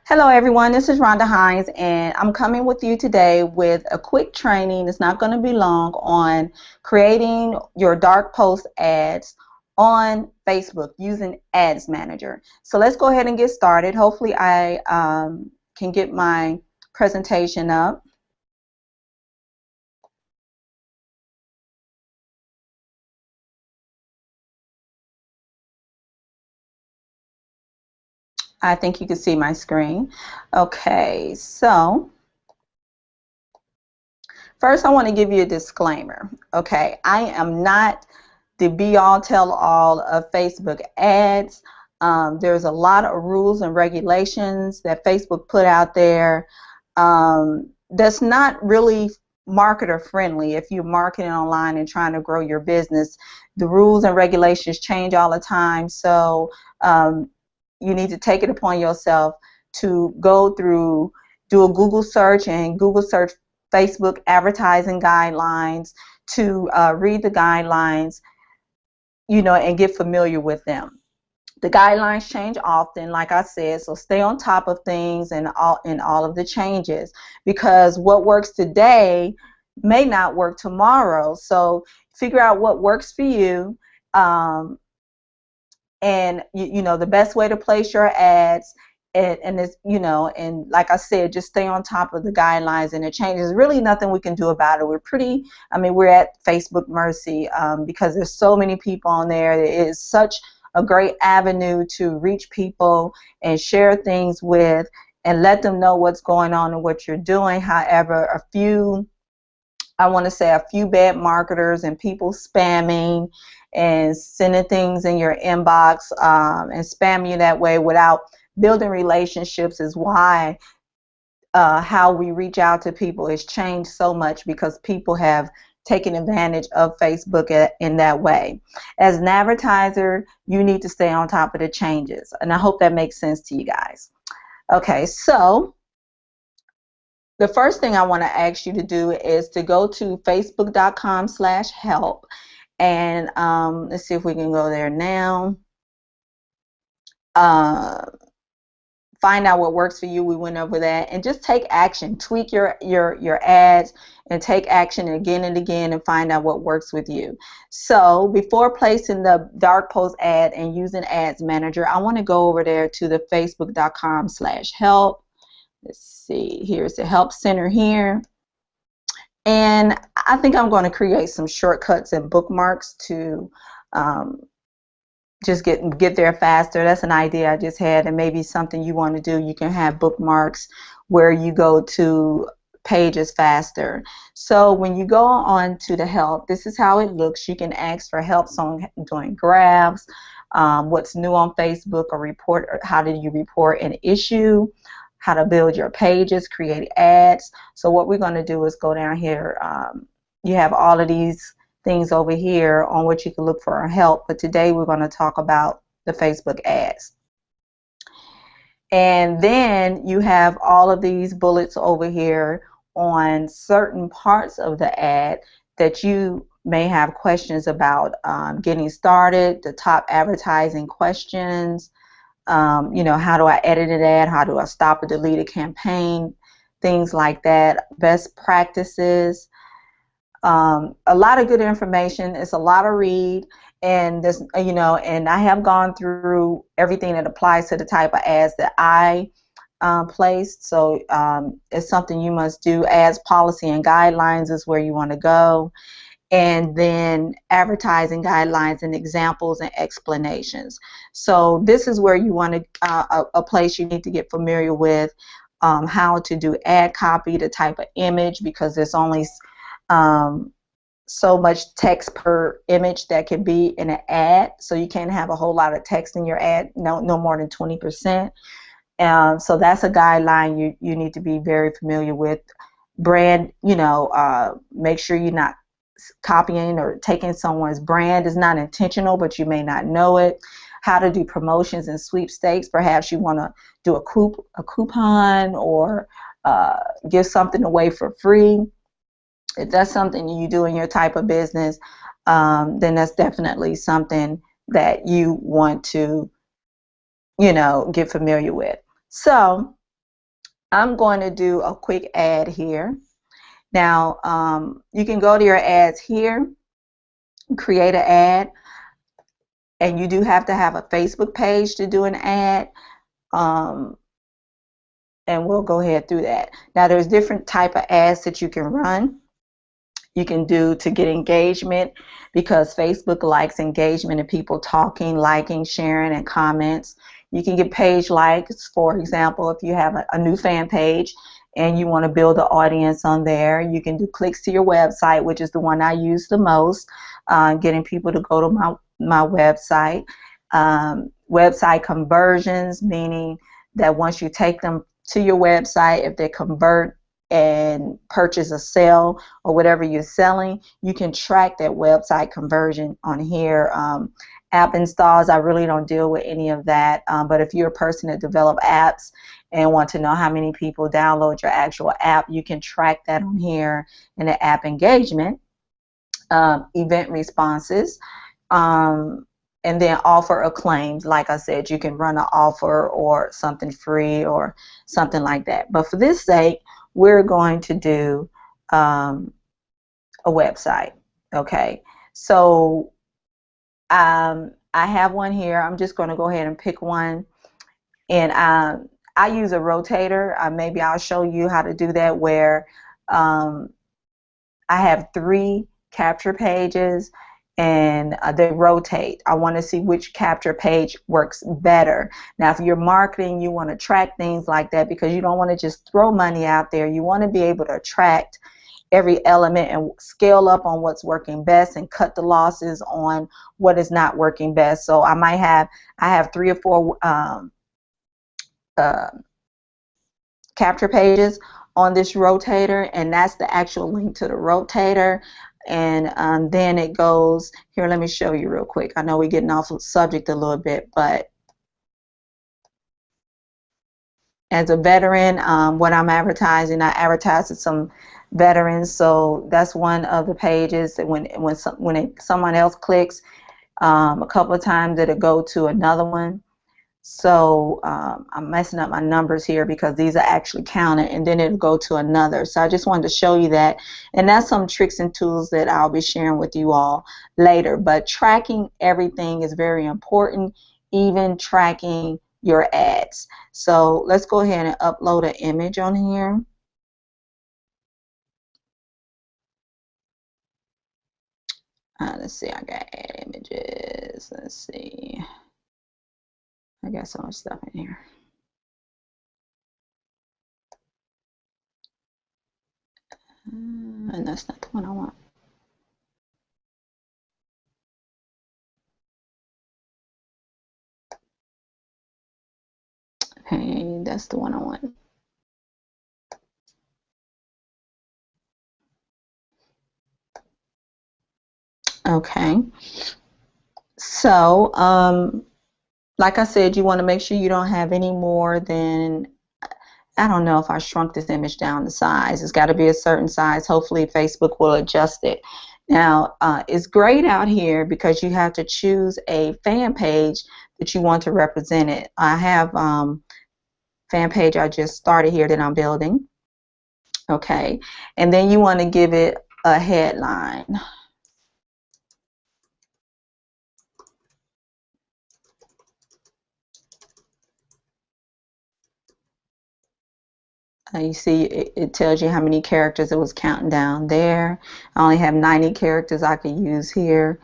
Hello everyone, this is Rhonda Hines and I'm coming with you today with a quick training. It's not going to be long on creating your dark post ads on Facebook using Ads Manager. So let's go ahead and get started. Hopefully I can get my presentation up. I think you can see my screen. Okay, so first I want to give you a disclaimer. Okay, I am not the be-all tell-all of Facebook ads. There's a lot of rules and regulations that Facebook put out there that's not really marketer friendly. If you're marketing online and trying to grow your business, the rules and regulations change all the time, so you need to take it upon yourself to go through, do a Google search and Google search Facebook advertising guidelines, to read the guidelines, and get familiar with them. The guidelines change often, like I said, so stay on top of things and all of the changes, because what works today may not work tomorrow. So figure out what works for you, and the best way to place your ads. And it's, and like I said, just stay on top of the guidelines and the changes. There's really nothing we can do about it. We're at Facebook mercy, because there's so many people on there. It is such a great avenue to reach people and share things with and let them know what's going on and what you're doing. However, I want to say a few bad marketers and people spamming and sending things in your inbox, and spamming you that way without building relationships is why how we reach out to people has changed so much, because people have taken advantage of Facebook in that way. As an advertiser, you need to stay on top of the changes, and I hope that makes sense to you guys. Okay, so the first thing I want to ask you to do is to go to facebook.com/help, and let's see if we can go there now. Find out what works for you. We went over that, and just take action. Tweak your ads and take action again and again and find out what works with you. So before placing the dark post ad and using Ads Manager, I want to go over there to the facebook.com/help. Let's see, here's the help center here, and I think I'm going to create some shortcuts and bookmarks to just get there faster. That's an idea I just had, and maybe something you want to do. You can have bookmarks where you go to pages faster. So when you go on to the help, this is how it looks. You can ask for help on doing graphs, what's new on Facebook, or report, or how do you report an issue, how to build your pages, create ads. So what we're going to do is go down here. You have all of these things over here on what you can look for help, but today we're going to talk about the Facebook ads. And then you have all of these bullets over here on certain parts of the ad that you may have questions about. Getting started, the top advertising questions, how do I edit an ad, how do I stop or delete a campaign, things like that, best practices. A lot of good information. It's a lot of read, and this, and I have gone through everything that applies to the type of ads that I placed. So it's something you must do. Ads policy and guidelines is where you want to go, and then advertising guidelines and examples and explanations. So this is where you want to a place you need to get familiar with how to do ad copy, the type of image, because there's only so much text per image that can be in an ad, so you can't have a whole lot of text in your ad, no more than 20%. So that's a guideline you need to be very familiar with. Brand, make sure you're not copying or taking someone's brand. Is not intentional, but you may not know it. How to do promotions and sweepstakes. Perhaps you want to do a coupon, or give something away for free. If that's something you do in your type of business, then that's definitely something that you want to, get familiar with. So I'm going to do a quick ad here. Now, you can go to your ads here, create an ad, and you do have to have a Facebook page to do an ad. And we'll go ahead through that. Now, there's different type of ads that you can run. You can do to get engagement, because Facebook likes engagement and people talking, liking, sharing, and comments. You can get page likes, for example, if you have a new fan page and you want to build an audience on there. You can do clicks to your website, which is the one I use the most, getting people to go to my website. Website conversions, meaning that once you take them to your website, if they convert and purchase a sale or whatever you're selling, you can track that website conversion on here. App installs, I really don't deal with any of that, but if you're a person that develop apps and want to know how many people download your actual app, you can track that on here in the app engagement. Event responses, and then offer or claims. Like I said, you can run an offer or something free or something like that. But for this sake, we're going to do a website. Okay, so I have one here. I'm just going to go ahead and pick one, and I use a rotator. Maybe I'll show you how to do that, where I have 3 capture pages and they rotate. I want to see which capture page works better. Now, if you're marketing, you want to track things like that, because you don't want to just throw money out there. You want to be able to attract every element and scale up on what's working best and cut the losses on what is not working best. So I have 3 or 4 capture pages on this rotator, and that's the actual link to the rotator. And then it goes here. Let me show you real quick. I know we're getting off the subject a little bit, but as a veteran, what I'm advertising, I advertise to some veterans, so that's one of the pages that when someone else clicks a couple of times, it'll go to another one. So I'm messing up my numbers here because these are actually counted, and then it'll go to another. So I just wanted to show you that, and that's some tricks and tools that I'll be sharing with you all later. But tracking everything is very important, even tracking your ads. So let's go ahead and upload an image on here. Let's see, I got add images. Let's see. I got so much stuff in here. And that's not the one I want. Okay, that's the one I want. Okay. So, like I said, you want to make sure you don't have any more than, I don't know if I shrunk this image down the size. It's got to be a certain size. Hopefully Facebook will adjust it. Now, it's great out here because you have to choose a fan page that you want to represent it. I have fan page I just started here that I'm building. Okay, and then you want to give it a headline. You see it tells you how many characters it was counting down there. I only have 90 characters I could use here.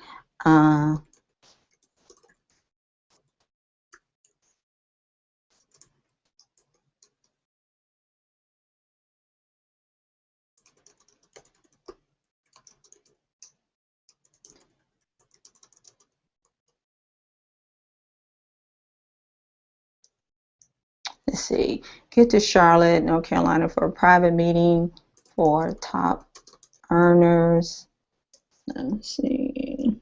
Let's see, get to Charlotte, North Carolina for a private meeting for top earners. Let's see,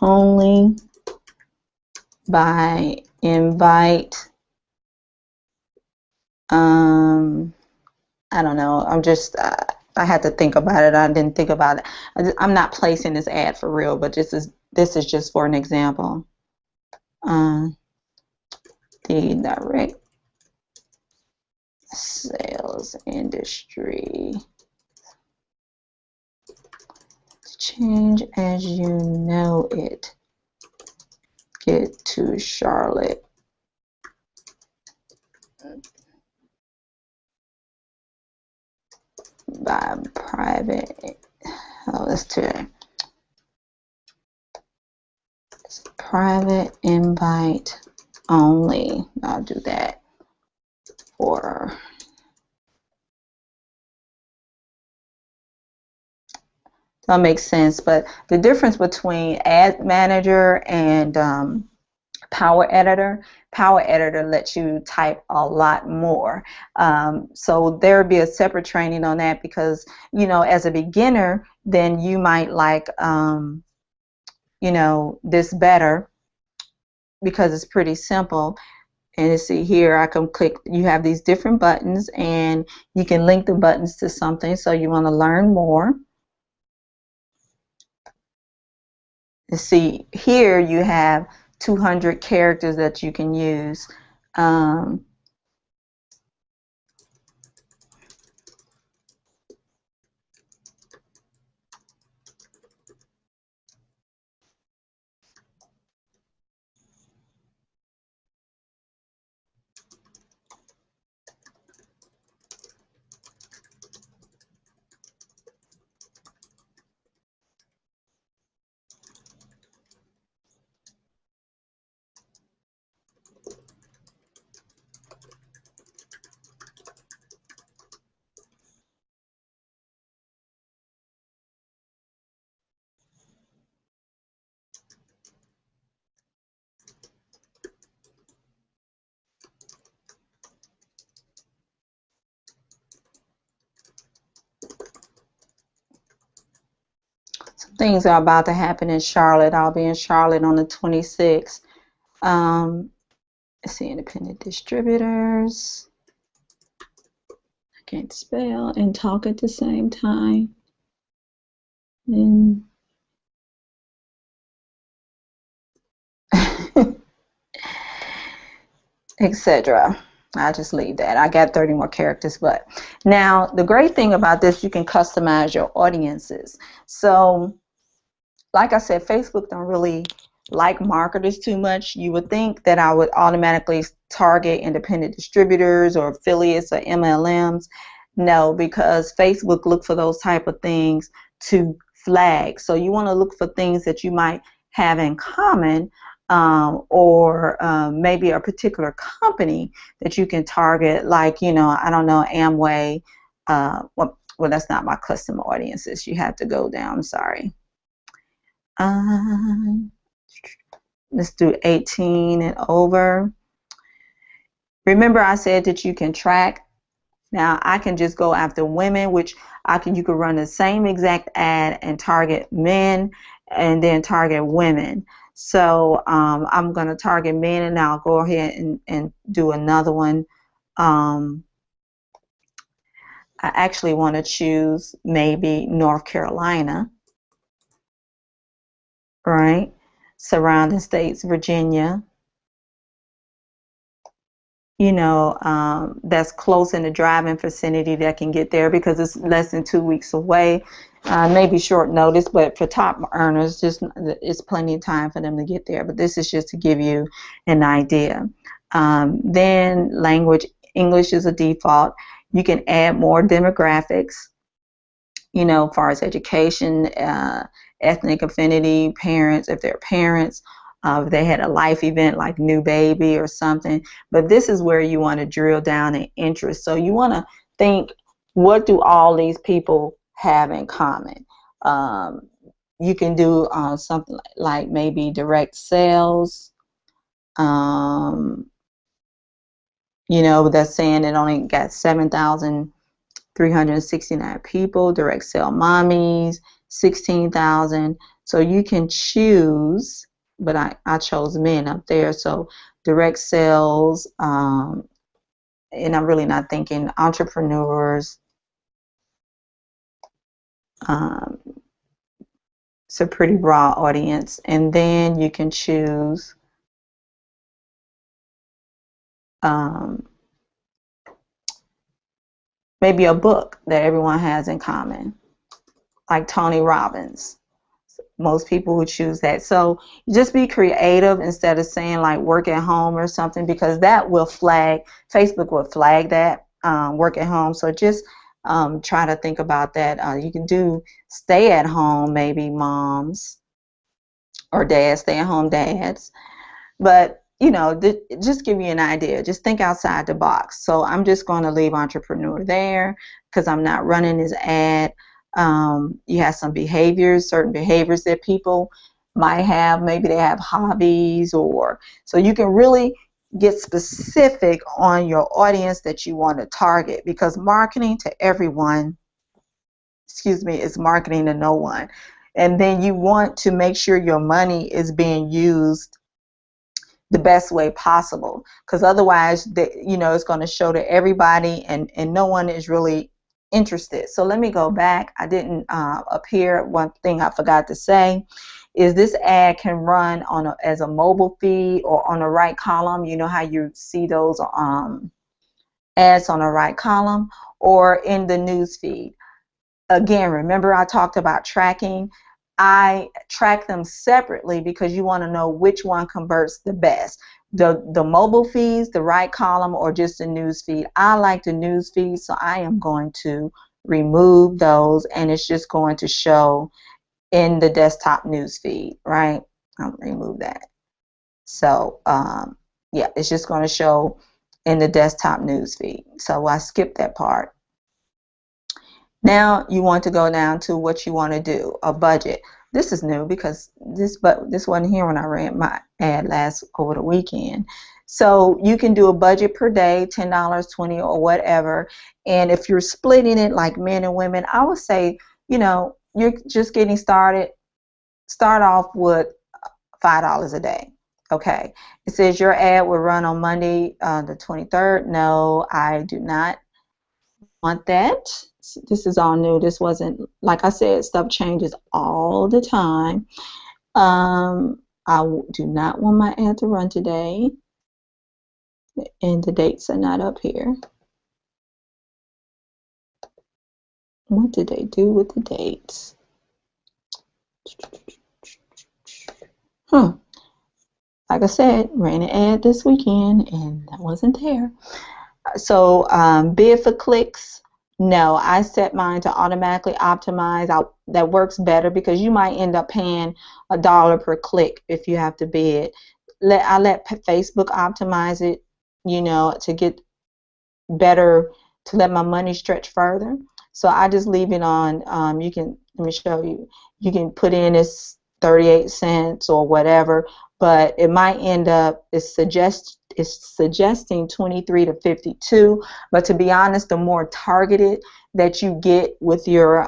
only by invite. I don't know. I'm just, I had to think about it. I didn't think about it. I'm not placing this ad for real, but this is just for an example. The direct sales industry. Change as you know it. Get to Charlotte. By private. Oh, let's do it. It's private invite only. I'll do that. Or that makes sense. But the difference between Ad Manager and Power Editor lets you type a lot more. So there would be a separate training on that, because, you know, as a beginner, then you might like, you know, this better because it's pretty simple. And you see here, I can click, you have these different buttons, and you can link the buttons to something. So you want to learn more. You see here, you have 200 characters that you can use. Some things are about to happen in Charlotte. I'll be in Charlotte on the 26th. Let's see, independent distributors. I can't spell and talk at the same time. And etc. I'll just leave that. I got 30 more characters, but now the great thing about this, you can customize your audiences. So like I said, Facebook don't really like marketers too much. You would think that I would automatically target independent distributors or affiliates or MLMs. No, because Facebook look for those type of things to flag. So you want to look for things that you might have in common, or maybe a particular company that you can target, like, you know, I don't know, Amway. Well, that's not my custom audiences. You have to go down. I'm sorry. Let's do 18 and over. Remember I said that you can track. Now I can just go after women, which you could run the same exact ad and target men and then target women. So I'm going to target men, and I'll go ahead and do another one. I actually want to choose maybe North Carolina, right? Surrounding states, Virginia. You know, that's close in the driving vicinity that can get there, because it's less than 2 weeks away. Maybe short notice, but for top earners, just it's plenty of time for them to get there. But this is just to give you an idea. Then language, English is a default. You can add more demographics, you know, as far as education, ethnic affinity, parents, if they're parents. If they had a life event like new baby or something. But this is where you want to drill down in interest. So you want to think, what do all these people have in common? You can do something like maybe direct sales. You know, that's saying it only got 7,369 people. Direct sale mommies, 16,000. So you can choose, but I chose men up there. So direct sales, and I'm really not thinking entrepreneurs. It's a pretty broad audience. And then you can choose maybe a book that everyone has in common, like Tony Robbins. Most people would choose that. So just be creative instead of saying like work at home or something, because that will flag, Facebook will flag that work at home. So just try to think about that. You can do stay at home, maybe moms or dads, stay at home dads. But you know, just give you an idea. Just think outside the box. So I'm just going to leave entrepreneur there because I'm not running this ad. You have some behaviors, certain behaviors that people might have. Maybe they have hobbies, or so you can really get specific on your audience that you want to target, because marketing to everyone, excuse me, is marketing to no one. And then you want to make sure your money is being used the best way possible, because otherwise it's going to show to everybody, and no one is really interested. So let me go back. I didn't up here. One thing I forgot to say is this ad can run on as a mobile feed or on the right column. You know how you see those ads on the right column, or in the news feed. Again, remember I talked about tracking. I track them separately because you want to know which one converts the best. The mobile feeds, the right column, or just the news feed. I like the news feed, so I am going to remove those, and it's just going to show in the desktop news feed, right? I'll remove that. So yeah, it's just going to show in the desktop news feed. So I skipped that part. Now you want to go down to what you want to do, a budget. This is new because this wasn't here when I ran my ad over the weekend. So you can do a budget per day, $10, $20, or whatever. And if you're splitting it like men and women, I would say, you're just getting started, start off with $5 a day. Okay. It says your ad will run on Monday, the 23rd. No, I do not want that. This is all new. This wasn't, like I said, stuff changes all the time. I do not want my ad to run today, and the dates are not up here. What did they do with the dates? Like I said, ran an ad this weekend and that wasn't there. So bid for clicks. No, I set mine to automatically optimize. That works better because you might end up paying $1 per click if you have to bid. I let Facebook optimize it, to get better, to let my money stretch further. So I just leave it on. Let me show you. You can put in this 38 cents or whatever, but it might end up, it's suggesting 23 to 52. But to be honest, the more targeted that you get with your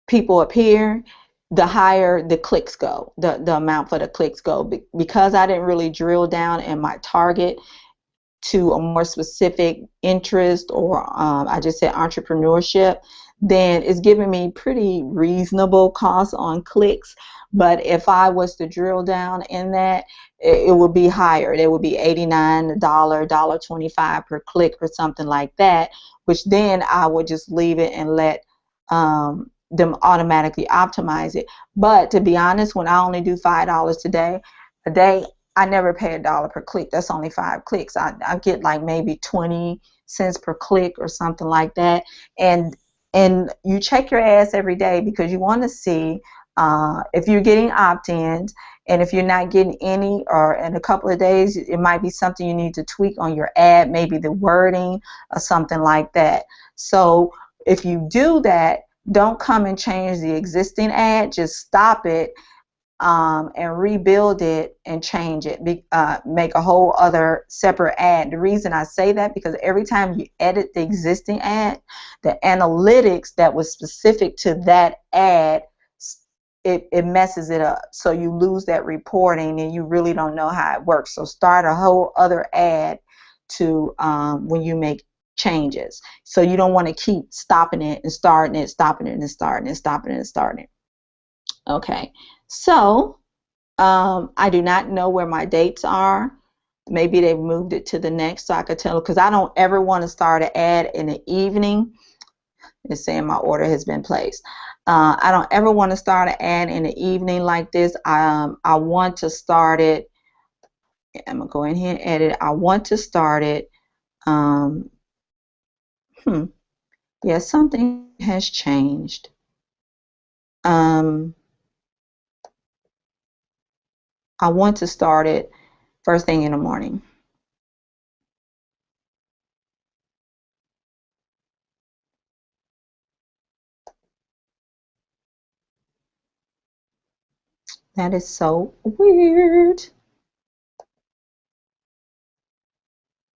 people up here, the higher the clicks go, the amount for the clicks go. Because I didn't really drill down in my target to a more specific interest, or I just said entrepreneurship, then it's giving me pretty reasonable costs on clicks. But if I was to drill down in that, it would be higher. It would be $89, $1.25 per click or something like that, which then I would just leave it and let them automatically optimize it. But to be honest, when I only do $5 a day, I never pay $1 per click. That's only 5 clicks. I get like maybe 20 cents per click or something like that. And you check your ads every day because you want to see if you're getting opt-ins, and if you're not getting any, or in a couple of days, it might be something you need to tweak on your ad, maybe the wording or something like that. So if you do that, don't come and change the existing ad. Just stop it. And rebuild it and change it, make a whole other separate ad. The reason I say that, because every time you edit the existing ad, the analytics that was specific to that ad, it messes it up. So you lose that reporting and you really don't know how it works. So start a whole other ad to when you make changes. So you don't want to keep stopping it and starting it, stopping it and starting it, stopping it and starting it. Okay. So I do not know where my dates are. maybe they moved it to the next, so I could tell, because I don't ever want to start an ad in the evening. It's saying my order has been placed. I don't ever want to start an ad in the evening like this. I want to start it. I'm gonna go in here and edit. I want to start it. Um, yeah, something has changed. I want to start it first thing in the morning. That is so weird.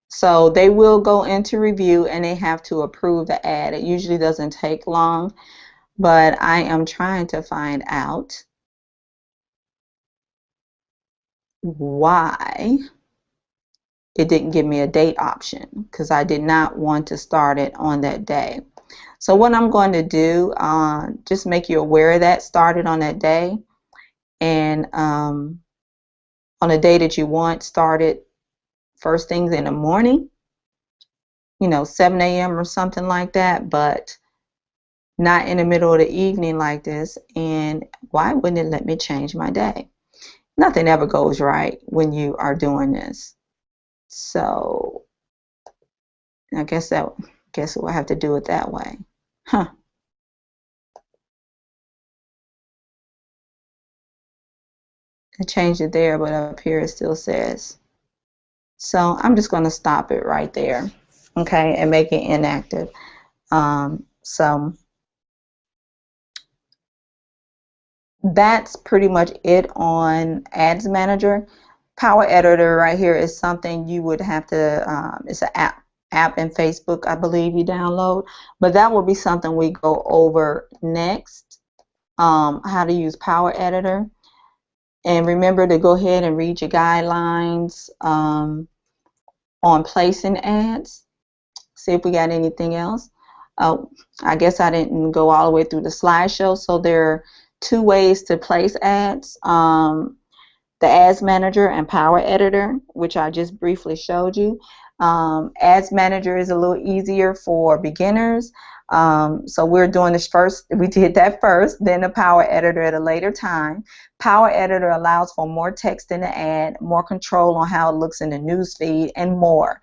So they will go into review and they have to approve the ad. It usually doesn't take long, but I am trying to find out why it didn't give me a date option, because I did not want to start it on that day. So what I'm going to do, just make you aware that started on that day, and on a day that you want, started first things in the morning, 7 a.m. or something like that, but not in the middle of the evening like this. And why wouldn't it let me change my day? Nothing ever goes right when you are doing this. So I guess we'll have to do it that way. Huh. I changed it there, but up here it still says. So I'm just going to stop it right there, okay, and make it inactive. So that's pretty much it on Ads Manager. Power Editor right here is something you would have to, it's an app in Facebook, I believe, you download, but that will be something we go over next, how to use Power Editor. And remember to go ahead and read your guidelines on placing ads. See if we got anything else. I guess I didn't go all the way through the slideshow. So there are two ways to place ads. The Ads Manager and Power Editor, which I just briefly showed you. Ads Manager is a little easier for beginners. So we're doing this first. We did that first, then the Power Editor at a later time. Power Editor allows for more text in the ad, more control on how it looks in the news feed, and more.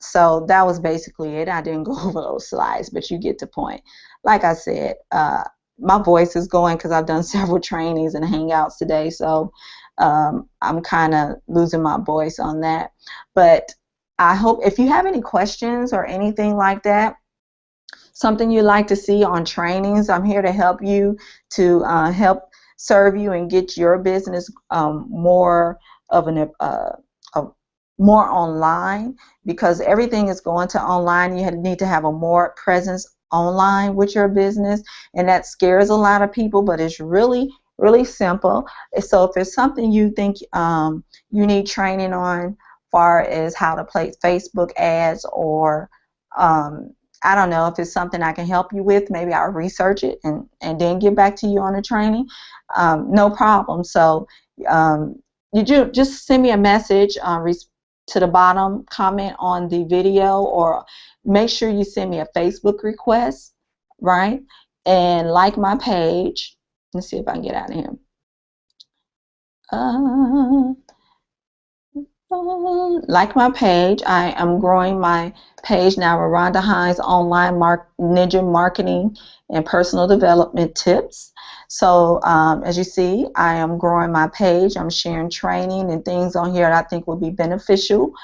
So that was basically it. I didn't go over those slides, but you get the point. Like I said, my voice is going because I've done several trainings and hangouts today, so I'm kind of losing my voice on that. But I hope if you have any questions or anything like that, something you'd like to see on trainings, I'm here to help you, to help serve you and get your business more of an more online, because everything is going to online. You need to have a more presence online with your business, and that scares a lot of people, but it's really simple. So if it's something you think you need training on, far as how to place Facebook ads, or I don't know, if it's something I can help you with, maybe I'll research it and then get back to you on the training. No problem. So you just send me a message to the bottom, comment on the video, or make sure you send me a Facebook request, right? And like my page. Let's see if I can get out of here. Like my page. I am growing my page now with Rhonda Hines Online Ninja Marketing and Personal Development Tips. So as you see, I am growing my page. I'm sharing training and things on here that I think will be beneficial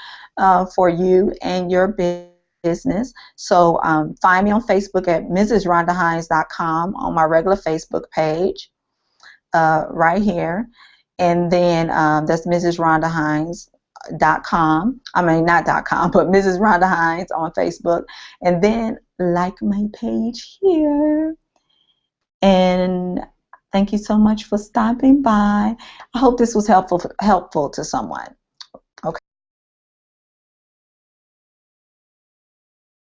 for you and your business. So find me on Facebook at mrsrhondahines.com on my regular Facebook page right here. And then that's mrsrhondahines.com. I mean, not .com, but Mrs. Rhonda Hines on Facebook. And then like my page here. And thank you so much for stopping by. I hope this was helpful to someone.